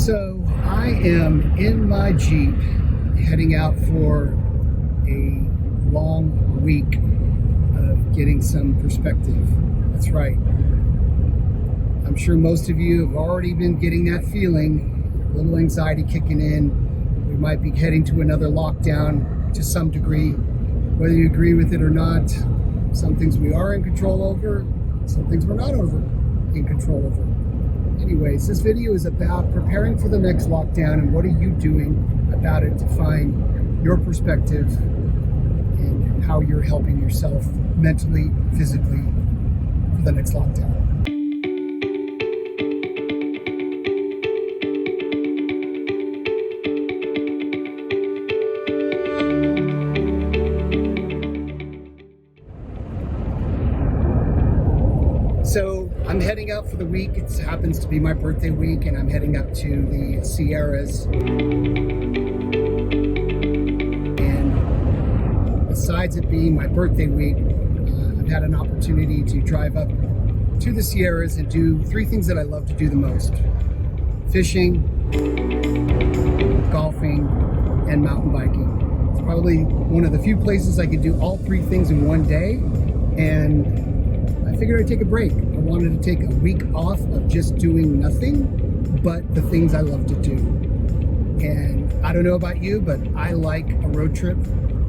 So I am in my Jeep heading out for a long week of getting some perspective. That's right. I'm sure most of you have already been getting that feeling, a little anxiety kicking in. We might be heading to another lockdown to some degree, whether you agree with it or not. Some things we are in control over, some things we're not in control over. Anyways, this video is about preparing for the next lockdown and what are you doing about it to find your perspective and how you're helping yourself mentally, physically for the next lockdown. So I'm heading out for the week. It happens to be my birthday week, and I'm heading up to the Sierras. And besides it being my birthday week, I've had an opportunity to drive up to the Sierras and do three things that I love to do the most: fishing, golfing, and mountain biking. It's probably one of the few places I could do all three things in one day, and I figured I'd take a break. I wanted to take a week off of just doing nothing but the things I love to do. And I don't know about you, but I like a road trip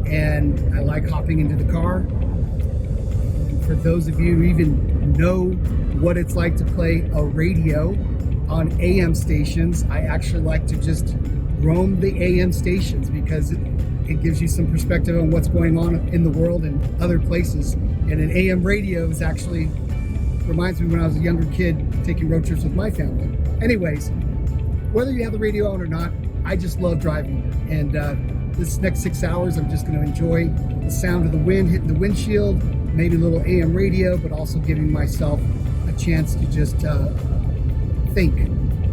and I like hopping into the car. And for those of you who even know what it's like to play a radio on AM stations, I actually like to just roam the AM stations because it gives you some perspective on what's going on in the world and other places. And an AM radio is actually reminds me when I was a younger kid taking road trips with my family. Anyways, whether you have the radio on or not, I just love driving. And this next 6 hours, I'm just going to enjoy the sound of the wind hitting the windshield, maybe a little AM radio, but also giving myself a chance to just think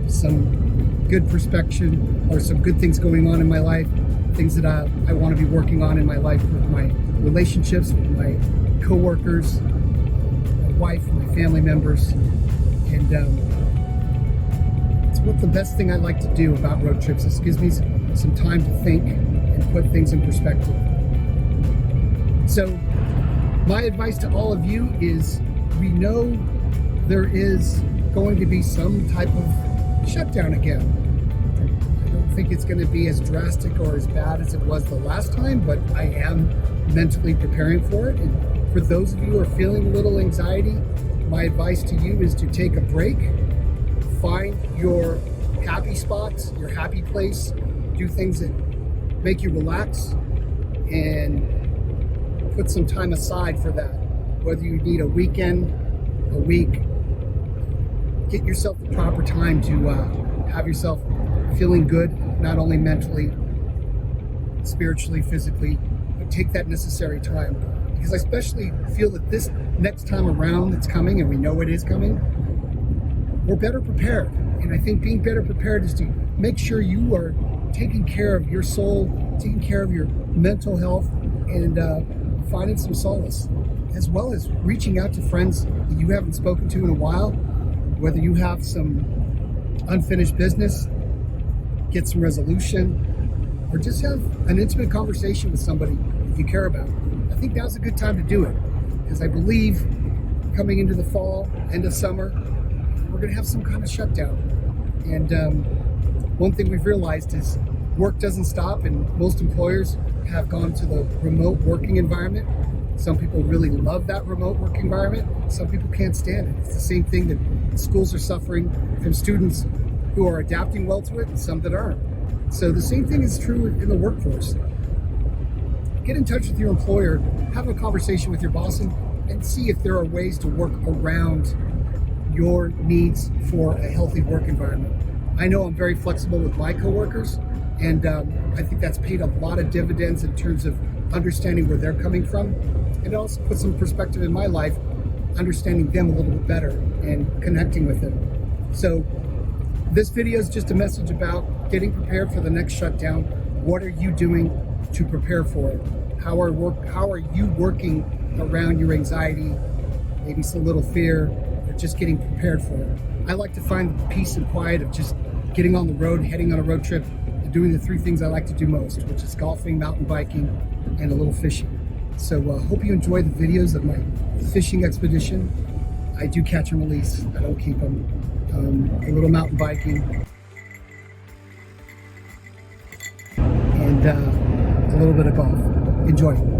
some good perspective or some good things going on in my life, things that I want to be working on in my life with my relationships, with my co-workers, my wife, my family members. And it's what the best thing I like to do about road trips is it gives me some time to think and put things in perspective. So my advice to all of you is, we know there is going to be some type of shutdown again. I don't think it's going to be as drastic or as bad as it was the last time, but I am mentally preparing for it. And for those of you who are feeling a little anxiety, my advice to you is to take a break, find your happy spots, your happy place, do things that make you relax, and put some time aside for that. Whether you need a weekend, a week, get yourself the proper time to have yourself feeling good, not only mentally, spiritually, physically, but take that necessary time. Because I especially feel that this next time around that's coming, and we know it is coming, we're better prepared. And I think being better prepared is to make sure you are taking care of your soul, taking care of your mental health, and finding some solace, as well as reaching out to friends that you haven't spoken to in a while, whether you have some unfinished business, get some resolution, or just have an intimate conversation with somebody that you care about. I think now's a good time to do it, because I believe coming into the fall, end of summer, we're going to have some kind of shutdown. And one thing we've realized is work doesn't stop, and most employers have gone to the remote working environment. Some people really love that remote work environment. Some people can't stand it. It's the same thing that schools are suffering from students who are adapting well to it and some that aren't. So the same thing is true in the workforce. Get in touch with your employer, have a conversation with your boss, and see if there are ways to work around your needs for a healthy work environment. I know I'm very flexible with my coworkers, and I think that's paid a lot of dividends in terms of understanding where they're coming from. And it also puts some perspective in my life, understanding them a little bit better and connecting with them. So this video is just a message about getting prepared for the next shutdown. What are you doing to prepare for it? How are you working around your anxiety, maybe some little fear, or just getting prepared for it? I like to find the peace and quiet of just getting on the road, heading on a road trip, and doing the three things I like to do most, which is golfing, mountain biking, and a little fishing. So hope you enjoy the videos of my fishing expedition. I do catch and release. I don't keep them. A little mountain biking. And a little bit of golf. Enjoy.